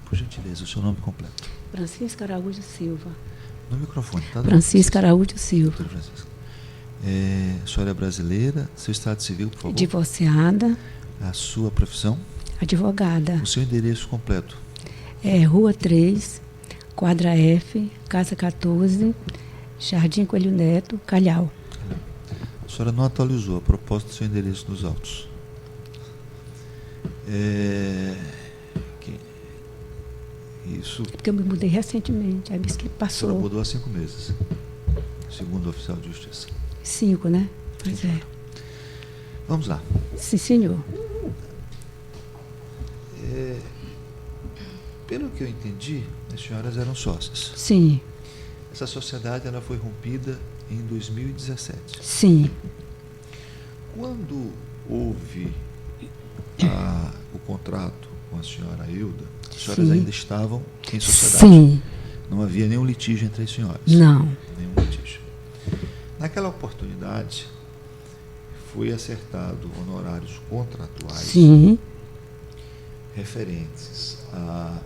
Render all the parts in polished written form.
Por gentileza, o seu nome completo. Francisca Araújo Silva. No microfone, tá? Francisca Araújo Silva. Doutora Francisca. A senhora é brasileira, seu estado civil, por favor. Divorciada. A sua profissão? Advogada. O seu endereço completo? Rua 3, quadra F, casa 14, Jardim Coelho Neto, Calhau. A senhora não atualizou a proposta do seu endereço nos autos. Isso. Porque eu me mudei recentemente, aí que A passou. senhora mudou há 5 meses, segundo o oficial de justiça. 5, né? Pois é. Vamos lá. Sim, senhor. Pelo que eu entendi, as senhoras eram sócias. Sim. Essa sociedade ela foi rompida em 2017. Sim. Quando houve o contrato com a senhora Hilda, as senhoras Sim. ainda estavam em sociedade. Sim. Não havia nenhum litígio entre as senhoras. Não. Nenhum litígio. Naquela oportunidade, foi acertado honorários contratuais Sim. referentes ao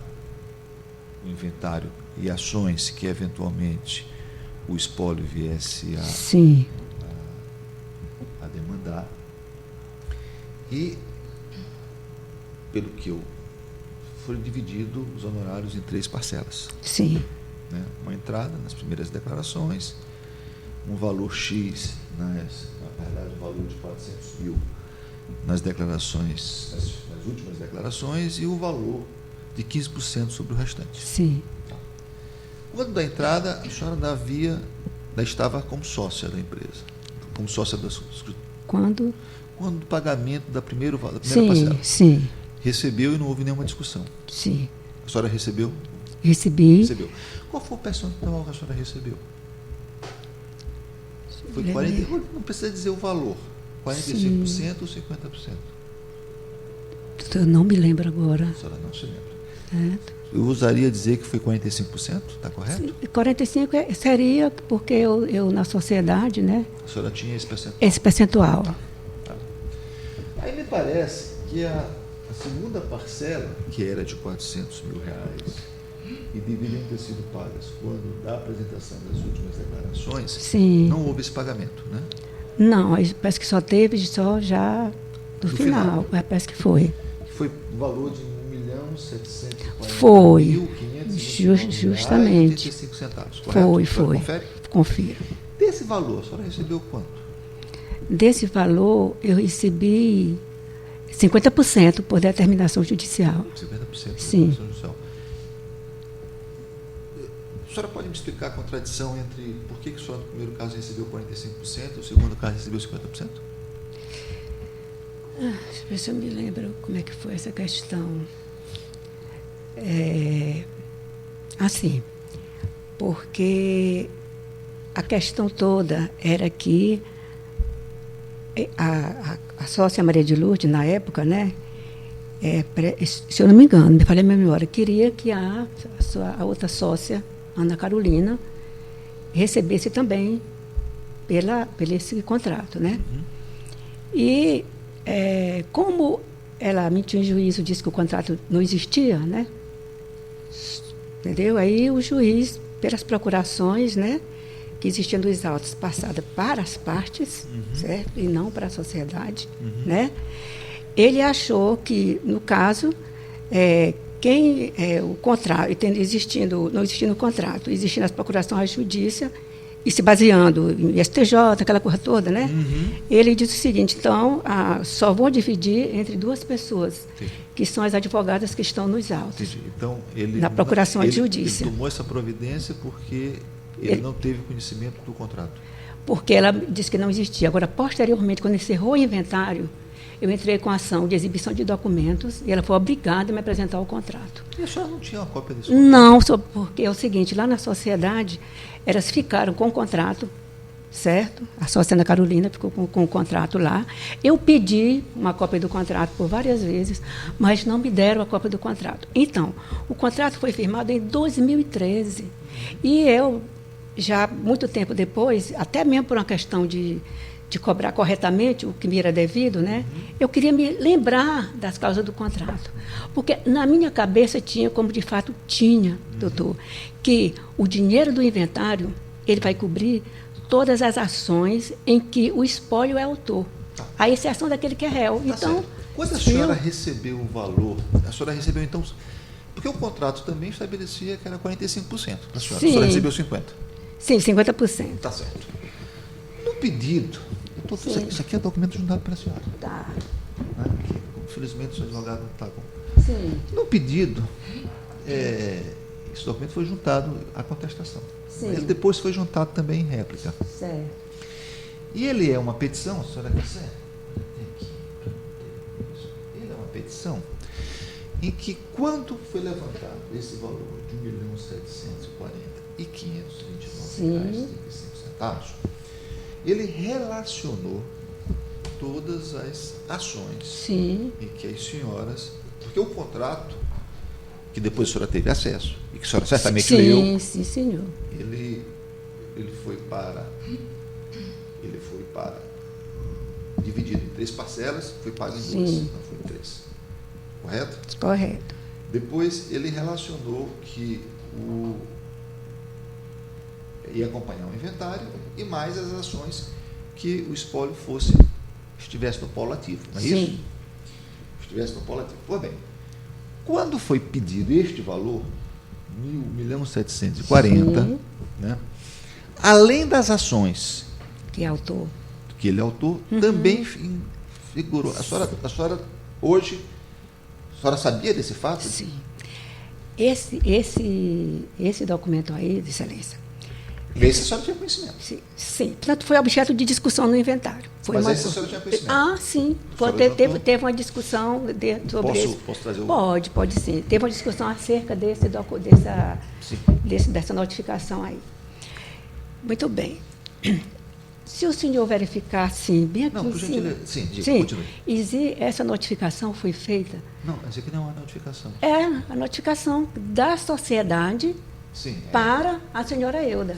inventário e ações que, eventualmente, o espólio viesse Sim. a demandar. E, pelo que eu... foram divididos os honorários em 3 parcelas. Sim. Né? Uma entrada nas primeiras declarações, um valor X, na verdade, um valor de 400 mil nas declarações, nas últimas declarações, e o valor de 15% sobre o restante. Sim. Quando da entrada, a senhora ainda estava como sócia da empresa, como sócia da Quando? Quando do pagamento da primeira Sim, parcela. sim. Recebeu e não houve nenhuma discussão. Sim. A senhora recebeu? Recebi. Recebeu. Qual foi o percentual que a senhora recebeu? Foi 40, não precisa dizer o valor. 45% Sim. ou 50%? Eu não me lembro agora. A senhora não se lembra. Certo. Eu usaria dizer que foi 45%, está correto? 45 seria porque eu na sociedade, né? A senhora tinha esse percentual. Esse percentual. Tá. Aí me parece que a segunda parcela, que era de 400 mil reais, e deveriam ter sido pagas quando da apresentação das últimas declarações, Sim. não houve esse pagamento, né? Não, parece que só teve só já do final. Parece que foi. Foi o valor de 1.740.500 Foi. Justamente. Foi. Confere? Confira. Desse valor, a senhora recebeu quanto? Desse valor, eu recebi 50% por determinação judicial. 50%? Sim. Judicial. A senhora pode me explicar a contradição entre por que a senhora no primeiro caso recebeu 45% e no segundo caso recebeu 50%? Deixa eu ver se eu me lembro como é que foi essa questão. Assim, porque a questão toda era que a sócia Maria de Lourdes, na época, né, se eu não me engano, me falei a minha memória, queria que a outra sócia, Ana Carolina, recebesse também pelo esse contrato, né? Uhum. E como ela emitiu em juízo, disse que o contrato não existia, né? Entendeu? Aí o juiz, pelas procurações, né, que existiam dos autos, passada para as partes, uhum, certo? E não para a sociedade, uhum, né? Ele achou que, no caso, o contrato, não existindo o contrato, existindo as procurações à justiça, e se baseando em STJ, aquela coisa toda, né? Uhum. Ele disse o seguinte, então, só vou dividir entre 2 pessoas, sim, que são as advogadas que estão nos autos. Então, na procuração à justiça. Ele tomou essa providência porque ele não teve conhecimento do contrato. Porque ela disse que não existia. Agora, posteriormente, quando encerrou o inventário, eu entrei com a ação de exibição de documentos e ela foi obrigada a me apresentar o contrato. E a senhora não tinha uma cópia desse contrato? Não, porque é o seguinte, lá na sociedade, elas ficaram com o contrato, certo? A sócia Ana Carolina ficou com o contrato lá. Eu pedi uma cópia do contrato por várias vezes, mas não me deram a cópia do contrato. Então, o contrato foi firmado em 2013. E eu, já muito tempo depois, até mesmo por uma questão de de cobrar corretamente o que me era devido, né? Eu queria me lembrar das causas do contrato. Porque na minha cabeça tinha, como de fato tinha, doutor, que o dinheiro do inventário, ele vai cobrir todas as ações em que o espólio é autor, à exceção daquele que é réu. Tá Então, certo. Quando a senhora recebeu o valor, a senhora recebeu então... Porque o contrato também estabelecia que era 45% da senhora. Sim. A senhora recebeu 50%. sim, 50%. Tá certo. No pedido, isso aqui é documento juntado pela senhora. Tá. Né? Que, infelizmente, o seu advogado não está com... Sim. No pedido, esse documento foi juntado à contestação. Sim. Ele depois foi juntado também em réplica. Certo. E ele é uma petição, a senhora quiser? Tem aqui. Ele é uma petição em que, quando foi levantado esse valor de R$1.740.529,35, ele relacionou todas as ações Sim. em que as senhoras... Porque o contrato, que depois a senhora teve acesso, e que a senhora certamente leu, Sim, senhor. ele foi dividido em 3 parcelas, foi pago em 2, Sim. não foi em 3. Correto? Correto. Depois ele relacionou que ia acompanhar o inventário e mais as ações que o espólio estivesse no polo ativo, não é Sim. isso? Estivesse no polo ativo. Pois bem, quando foi pedido este valor, 1.740.000, Sim. né, além das ações Que é autor. que ele é autor, também figurou. A senhora hoje, a senhora sabia desse fato? Sim. Esse documento aí, de excelência. Esse a senhora tinha conhecimento. Sim. Portanto, foi objeto de discussão no inventário. Foi Mas uma... esse a senhora tinha conhecimento? Ah, sim. Teve uma discussão sobre esse... Posso trazer o... Pode sim. Teve uma discussão acerca dessa notificação aí. Muito bem. Se o senhor verificar, sim, bem aqui Não, por em gentileza. cima. Sim, continue. Essa notificação foi feita... Não, essa aqui não é uma notificação. É a notificação da sociedade para a senhora Euda,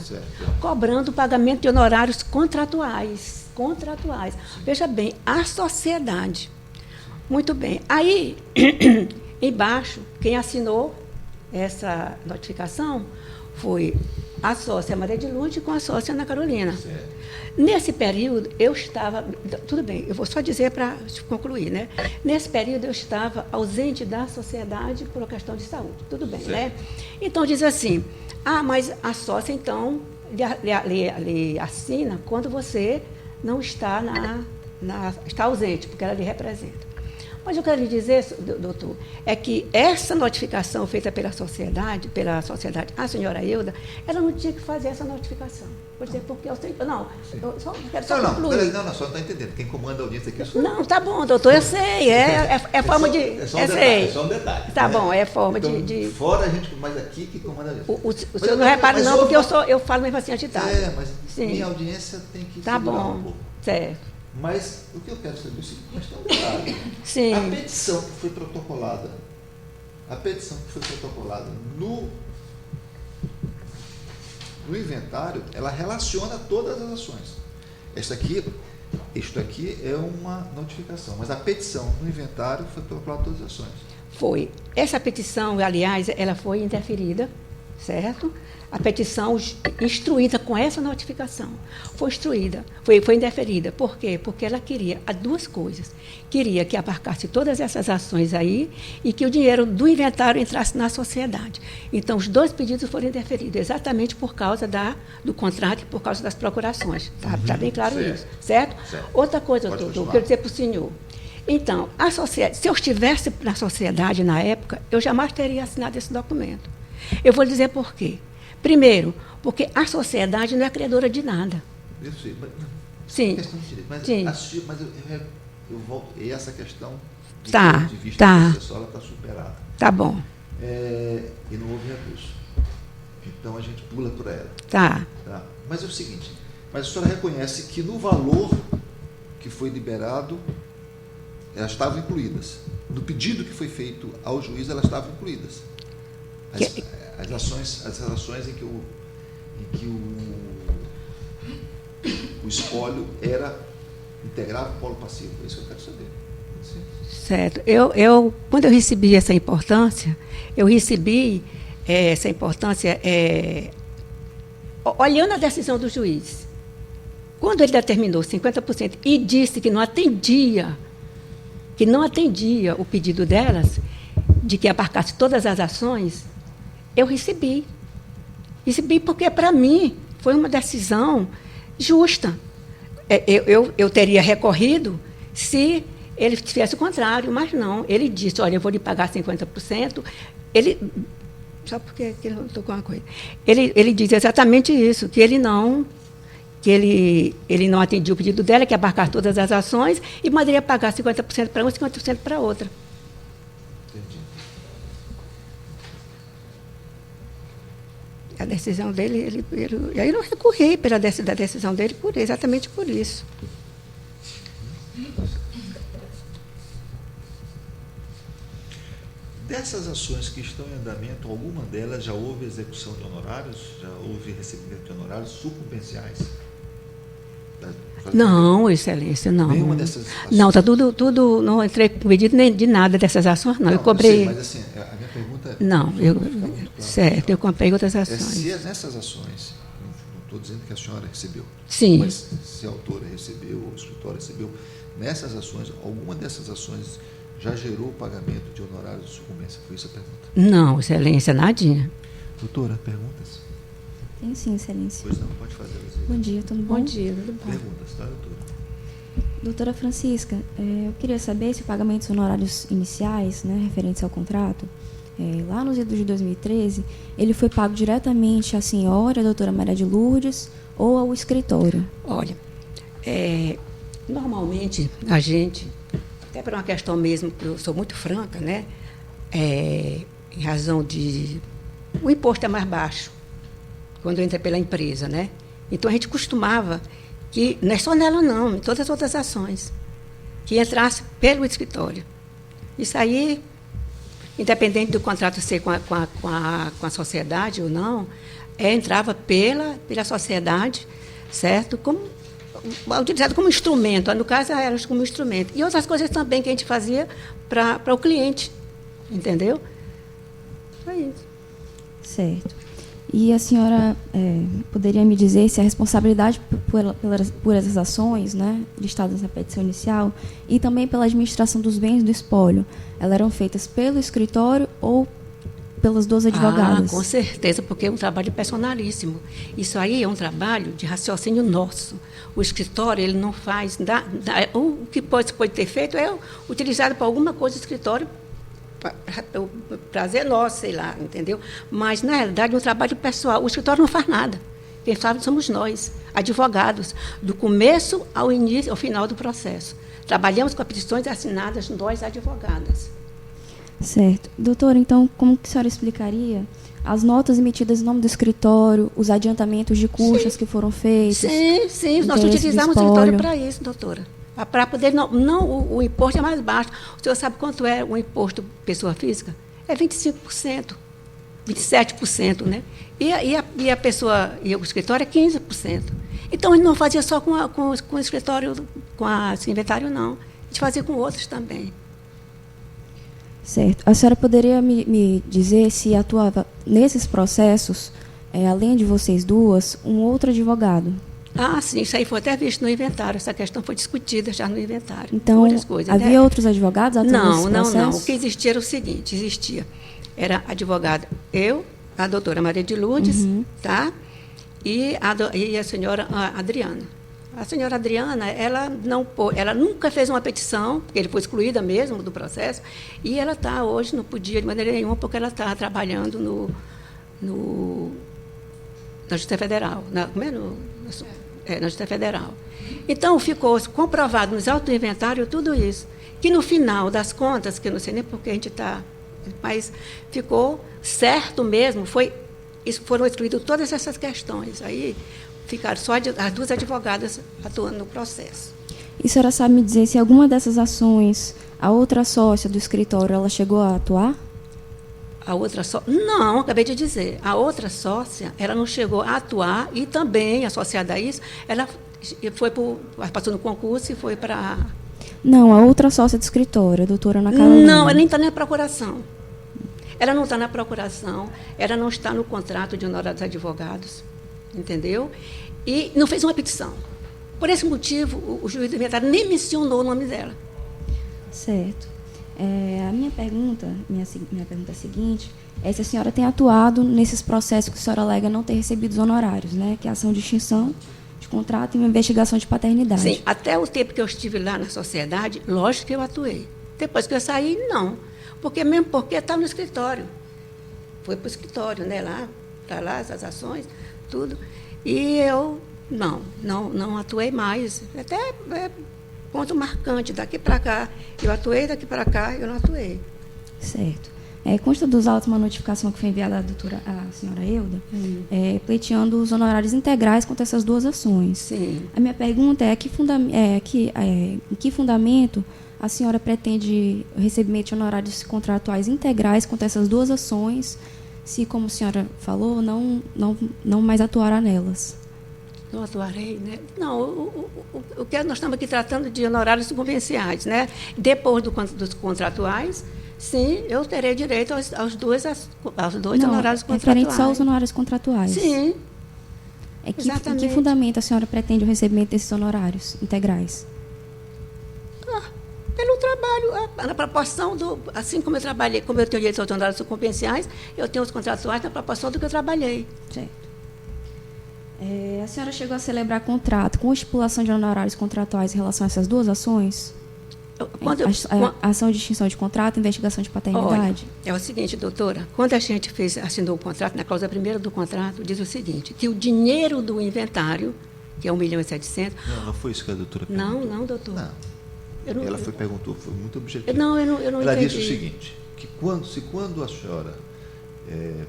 cobrando o pagamento de honorários contratuais. Veja bem, a sociedade. Muito bem. Aí, embaixo, quem assinou essa notificação foi a sócia Maria de Lourdes com a sócia Ana Carolina. Certo. Nesse período, eu estava... Tudo bem, eu vou só dizer para concluir, né? Nesse período, eu estava ausente da sociedade por uma questão de saúde. Tudo bem, né? Então, diz assim, mas a sócia, então, lhe assina quando você não está está ausente, porque ela lhe representa. Mas eu quero lhe dizer, doutor, é que essa notificação feita pela sociedade, a senhora Euda, ela não tinha que fazer essa notificação. Vou dizer porque eu sei. Não, eu só quero concluir. Não, só não está entendendo. Quem comanda a audiência aqui é o senhor. Não, tá bom, doutor, eu sei. É forma de. É só um detalhe. Tá bom, é forma então, de. Fora a gente, mas aqui que comanda a audiência. O senhor não repara, não, porque eu falo mesmo assim agitado. Mas Sim. Minha audiência tem que Tá bom, um pouco. certo. Mas o que eu quero saber é o seguinte, mas tem um detalhe. Sim. A petição que foi protocolada no inventário, ela relaciona todas as ações. Isto aqui é uma notificação, mas a petição no inventário foi protocolada todas as ações. Foi. Essa petição, aliás, ela foi interferida, certo? A petição instruída com essa notificação foi instruída, foi interferida. Por quê? Porque ela queria duas coisas. Queria que abarcasse todas essas ações aí e que o dinheiro do inventário entrasse na sociedade. Então, os dois pedidos foram interferidos, exatamente por causa do contrato e por causa das procurações. Está bem claro isso, certo? Outra coisa, doutor, eu quero dizer para o senhor. Então, se eu estivesse na sociedade na época, eu jamais teria assinado esse documento. Eu vou dizer por quê. Primeiro, porque a sociedade não é credora de nada. Eu sei, mas... Sim. Questão de direito, mas eu volto... E essa questão, do ponto de vista processual, ela está superada. Tá bom. E não houve recurso. Então, a gente pula por ela. Tá. Mas é o seguinte, mas a senhora reconhece que no valor que foi liberado, elas estavam incluídas. No pedido que foi feito ao juiz, elas estavam incluídas. As ações em que o espólio era integrava o polo passivo? É isso que eu quero saber. Certo. Quando eu recebi essa importância, olhando a decisão do juiz. Quando ele determinou 50% e disse que não atendia o pedido delas, de que abarcasse todas as ações, eu recebi. Recebi porque, para mim, foi uma decisão justa. Eu teria recorrido se ele tivesse o contrário, mas não. Ele disse, olha, eu vou lhe pagar 50%. Só porque ele não tocou uma coisa. Ele diz exatamente isso, que ele não atendia o pedido dela, que ia abarcar todas as ações, e mandaria pagar 50% para uma e 50% para a outra. Entendi. A decisão dele, eu não recorri da decisão dele exatamente por isso. Dessas ações que estão em andamento, alguma delas já houve execução de honorários? Já houve recebimento de honorários sucumbenciais? Não, Excelência, não. Nenhuma dessas ações? Não, está tudo, não entrei com pedido nem de nada dessas ações, não. Eu cobrei. Eu sei, mas assim, a minha pergunta é... Não, certo, eu comprei outras ações. Se nessas ações, não estou dizendo que a senhora recebeu, sim, mas se a autora recebeu, ou o escritório recebeu, nessas ações, alguma dessas ações já gerou o pagamento de honorários de sucumbência? Foi isso a pergunta? Não, Excelência, nadinha. Doutora, perguntas? Tem sim, Excelência. Pois não, pode fazer. Bom dia, tudo bom? Bom dia, tudo bom. Perguntas, tá, doutora? Doutora Francisca, eu queria saber se o pagamento dos honorários iniciais, né, referentes ao contrato, lá nos idos de 2013, ele foi pago diretamente à senhora, a doutora Maria de Lourdes, ou ao escritório? Olha, normalmente a gente, até por uma questão mesmo, que eu sou muito franca, né, em razão de... O imposto é mais baixo quando entra pela empresa, né? Então, a gente costumava que, não é só nela não, em todas as outras ações, que entrasse pelo escritório. Isso aí, independente do contrato ser com a sociedade ou não, entrava pela sociedade, certo? Utilizado como instrumento, no caso era como instrumento. E outras coisas também que a gente fazia para o cliente, entendeu? É isso. Certo. E a senhora poderia me dizer se a responsabilidade por essas ações, né, listadas na petição inicial, e também pela administração dos bens do espólio, elas eram feitas pelo escritório ou pelas duas advogadas? Com certeza, porque é um trabalho personalíssimo. Isso aí é um trabalho de raciocínio nosso. O escritório, ele não faz... o que pode ter feito é utilizado para alguma coisa do escritório, o prazer nosso, sei lá, entendeu? Mas, na realidade, é um trabalho pessoal. O escritório não faz nada. Quem faz somos nós, advogados, do começo ao início, ao final do processo. Trabalhamos com as petições assinadas, nós, advogadas. Certo. Doutora, então, como que a senhora explicaria as notas emitidas em nome do escritório, os adiantamentos de custas que foram feitos? Sim, nós utilizamos o escritório para isso, doutora. Para poder, o imposto é mais baixo. O senhor sabe quanto é o imposto pessoa física? É 25%, 27%, né? E a pessoa, e o escritório é 15%. Então, a gente não fazia só com o escritório, com esse inventário, não. A gente fazia com outros também. Certo. A senhora poderia me dizer se atuava nesses processos, além de vocês duas, um outro advogado? Sim, isso aí foi até visto no inventário. Essa questão foi discutida já no inventário. Então, outras coisas, havia outros advogados atuando nesse processo? Não. O que existia era o seguinte, era advogada, eu, a doutora Maria de Lourdes, tá? E a senhora Adriana. A senhora Adriana, ela nunca fez uma petição, porque ele foi excluída mesmo do processo, e ela hoje não podia de maneira nenhuma, porque ela está trabalhando na Justiça Federal. Na Justiça Federal. Então, ficou comprovado nos autos do inventário tudo isso, que no final das contas, que eu não sei nem por que a gente está, mas ficou certo mesmo, foram excluídas todas essas questões. Aí ficaram só as duas advogadas atuando no processo. E a senhora sabe me dizer se alguma dessas ações, a outra sócia do escritório, ela chegou a atuar? A outra sócia... Não, acabei de dizer. A outra sócia, ela não chegou a atuar, e também, associada a isso, ela E passou no concurso e foi para... Não, a outra sócia do escritório, a doutora Ana Carolina. Não, ela nem está na procuração. Ela não está na procuração, ela não está no contrato de honorários advogados, entendeu? E não fez uma petição. Por esse motivo, o juiz do inventário nem mencionou o nome dela. Certo. A minha pergunta é a seguinte, é se a senhora tem atuado nesses processos que a senhora alega não ter recebido os honorários, né? Que é a ação de extinção de contrato e uma investigação de paternidade. Sim, até o tempo que eu estive lá na sociedade, lógico que eu atuei. Depois que eu saí, não. Mesmo porque estava no escritório. Foi para o escritório, né? Para lá, essas ações, tudo. E eu não atuei mais. Até ponto marcante, daqui para cá. Eu atuei, daqui para cá, eu não atuei. Certo. Consta dos autos uma notificação que foi enviada à senhora Euda, pleiteando os honorários integrais contra essas duas ações. Sim. A minha pergunta é, em que fundamento a senhora pretende o recebimento de honorários contratuais integrais contra essas duas ações, se, como a senhora falou, não mais atuará nelas? Não atuarei, né? Não, o que nós estamos aqui tratando de honorários convenciais, né? Depois dos contratuais, sim, eu terei direito aos dois honorários contratuais. Referente só aos honorários contratuais? Sim. Em Exatamente. que fundamento a senhora pretende o recebimento desses honorários integrais? Pelo trabalho, na proporção assim como eu trabalhei, como eu tenho direito aos honorários compensanciais, eu tenho os contratuais na proporção do que eu trabalhei. Certo. A senhora chegou a celebrar contrato com estipulação de honorários contratuais em relação a essas duas ações? A ação de extinção de contrato e investigação de paternidade? Olha, é o seguinte, doutora, quando a gente assinou o contrato, na cláusula primeira do contrato, diz o seguinte, que o dinheiro do inventário, que é 1.700.000... Não foi isso que a doutora perguntou. Não, doutor. Não. Ela perguntou, foi muito objetiva. Eu não Ela entendi. disse o seguinte, que quando a senhora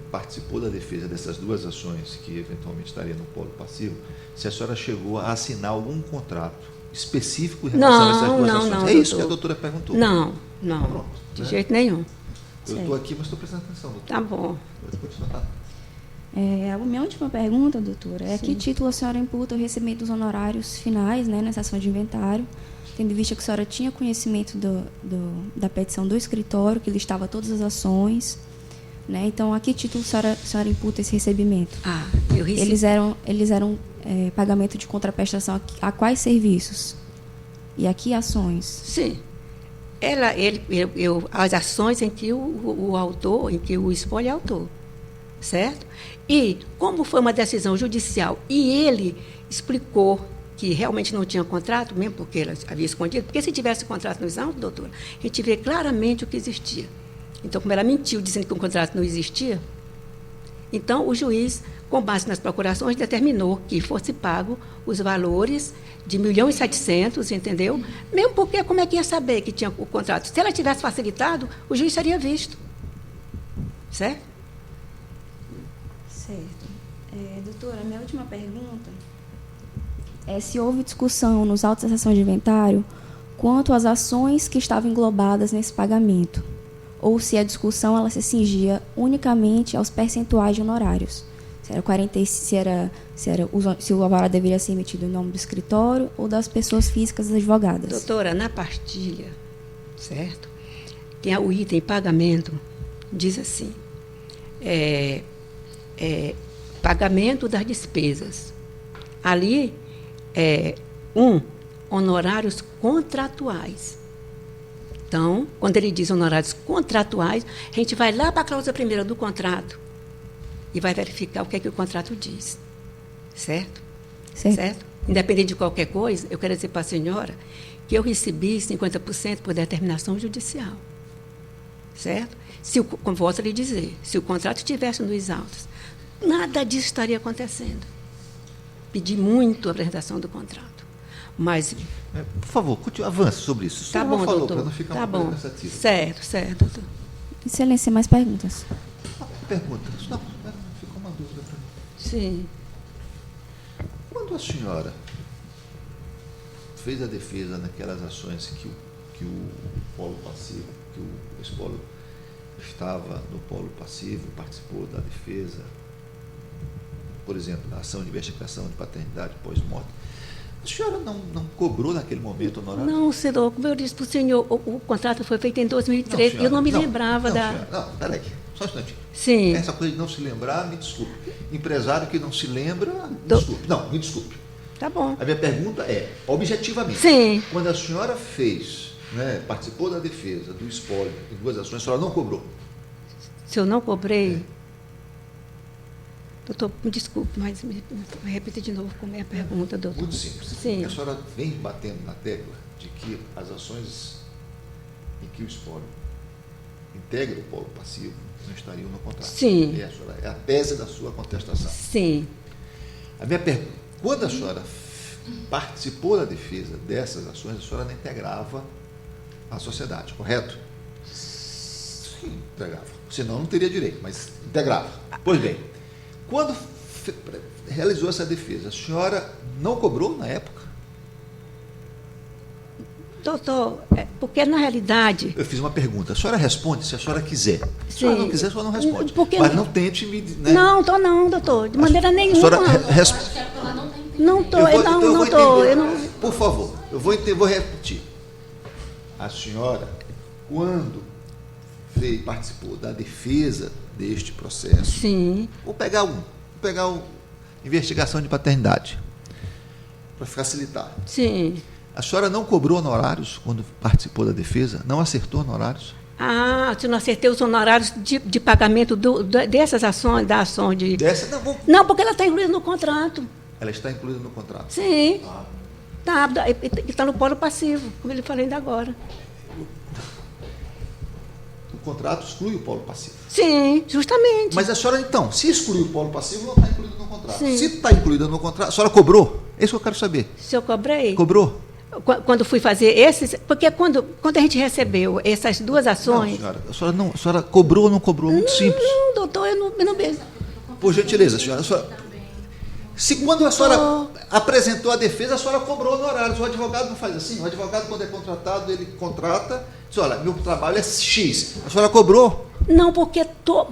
participou da defesa dessas duas ações, que eventualmente estaria no polo passivo, se a senhora chegou a assinar algum contrato específico em relação a essas duas ações. Não, isso que a doutora perguntou. Não, Pronto, de né? jeito nenhum. Eu estou aqui, mas estou prestando atenção, doutora. Tá bom. Pode continuar. A minha última pergunta, doutora, é Sim. que título a senhora imputa o recebimento dos honorários finais, né, nessa ação de inventário, tendo em vista que a senhora tinha conhecimento da petição do escritório, que listava todas as ações, né? Então, a que título a senhora imputa esse recebimento? Eu recebi. Eles eram pagamento de contraprestação a quais serviços? E a que ações? Sim. As ações em que o autor, em que o espólio é autor, certo? E, como foi uma decisão judicial, e ele explicou que realmente não tinha contrato, mesmo porque ela havia escondido, porque se tivesse contrato nos autos, doutora, a gente vê claramente o que existia. Então, como ela mentiu dizendo que o contrato não existia, então o juiz, com base nas procurações, determinou que fosse pago os valores de 1.700.000, entendeu? Mesmo porque como é que ia saber que tinha o contrato? Se ela tivesse facilitado, o juiz teria visto. Certo? Certo. Doutora, minha última pergunta é se houve discussão nos autos da sessão de inventário quanto às ações que estavam englobadas nesse pagamento, ou se a discussão ela se cingia unicamente aos percentuais de honorários. Se o alvará deveria ser emitido em nome do escritório ou das pessoas físicas advogadas. Doutora, na partilha, certo? Tem o item pagamento, diz assim, pagamento das despesas. Ali, honorários contratuais. Então, quando ele diz honorários contratuais, a gente vai lá para a cláusula primeira do contrato e vai verificar o que é que o contrato diz. Certo? Certo? Independente de qualquer coisa, eu quero dizer para a senhora que eu recebi 50% por determinação judicial. Certo? Como volto a lhe dizer, se o contrato estivesse nos autos, nada disso estaria acontecendo. Pedi muito a apresentação do contrato. Mas... por favor, avance sobre isso. Tá bom, falou, doutor. para não ficar Tá uma bom. coisa cansativa. Certo, doutor. Excelência, mais perguntas? Pergunta. Não, ficou uma dúvida para mim. Sim. Quando a senhora fez a defesa naquelas ações que o polo passivo, que o espólio estava no polo passivo, participou da defesa, por exemplo, da ação de investigação de paternidade pós-morte, A senhora não cobrou naquele momento honorário? Não, senhor, como eu disse para o senhor, o contrato foi feito em 2013, senhora, eu não me lembrava da... Senhora, não, peraí, só um instantinho. Sim. Essa coisa de não se lembrar, me desculpe. Empresário que não se lembra, me Do- desculpe. Não, me desculpe. Tá bom. A minha pergunta é, objetivamente, Sim. quando a senhora fez, né, participou da defesa, do espólio, em 2 ações, a senhora não cobrou? Se eu não cobrei... Doutor, me desculpe, mas me repita de novo como é a pergunta, doutor. Muito simples. Sim. A senhora vem batendo na tecla de que as ações em que o espólio integra o polo passivo não estariam no contrato. Sim. É a tese da sua contestação. Sim. A minha pergunta, quando a senhora participou da defesa dessas ações, a senhora não integrava a sociedade, correto? Sim, integrava. Senão não teria direito, mas integrava. Pois bem, quando realizou essa defesa, a senhora não cobrou na época? Doutor, porque na realidade... Eu fiz uma pergunta. A senhora responde se a senhora quiser. Se a senhora não quiser, a senhora não responde. Porque mas não tente me... Né? Não, não, doutor, de maneira nenhuma. A senhora Não estou, então eu vou estou. entender. Por favor, vou repetir. A senhora, quando participou da defesa deste processo, Sim, vou pegar investigação de paternidade, para facilitar. sim. A senhora não cobrou honorários quando participou da defesa? Não acertou honorários? Ah, se não acertei os honorários de pagamento dessas ações, da ação de... Dessa, não, Não, porque ela está incluída no contrato. ela está incluída no contrato. Sim. Está no polo passivo, como ele falou ainda agora. O contrato exclui o polo passivo. Sim, justamente. Mas a senhora, então, se exclui o polo passivo, não está incluído no contrato. Sim. Se está incluída no contrato, a senhora cobrou? É isso que eu quero saber. Se eu cobrei? Cobrou? Quando fui fazer esses... Porque quando a gente recebeu essas 2 ações... Não, senhora, a senhora cobrou ou não cobrou? Muito simples. Não, doutor, eu não... Por gentileza, senhora. Se quando a senhora apresentou a defesa, a senhora cobrou honorários. O advogado não faz assim. O advogado, quando é contratado, ele contrata. Diz, olha, meu trabalho é X. A senhora cobrou? Não, porque todos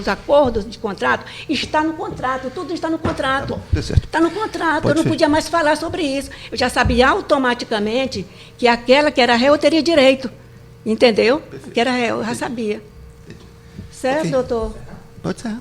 os acordos de contrato está no contrato, tudo está no contrato. Tá bom, tá certo. Está no contrato, Pode eu não ser. podia mais falar sobre isso. Eu já sabia automaticamente que aquela que era réu eu teria direito, entendeu? Perfeito. Que era réu, eu já sabia. Certo, Ok. doutor? Pode ser.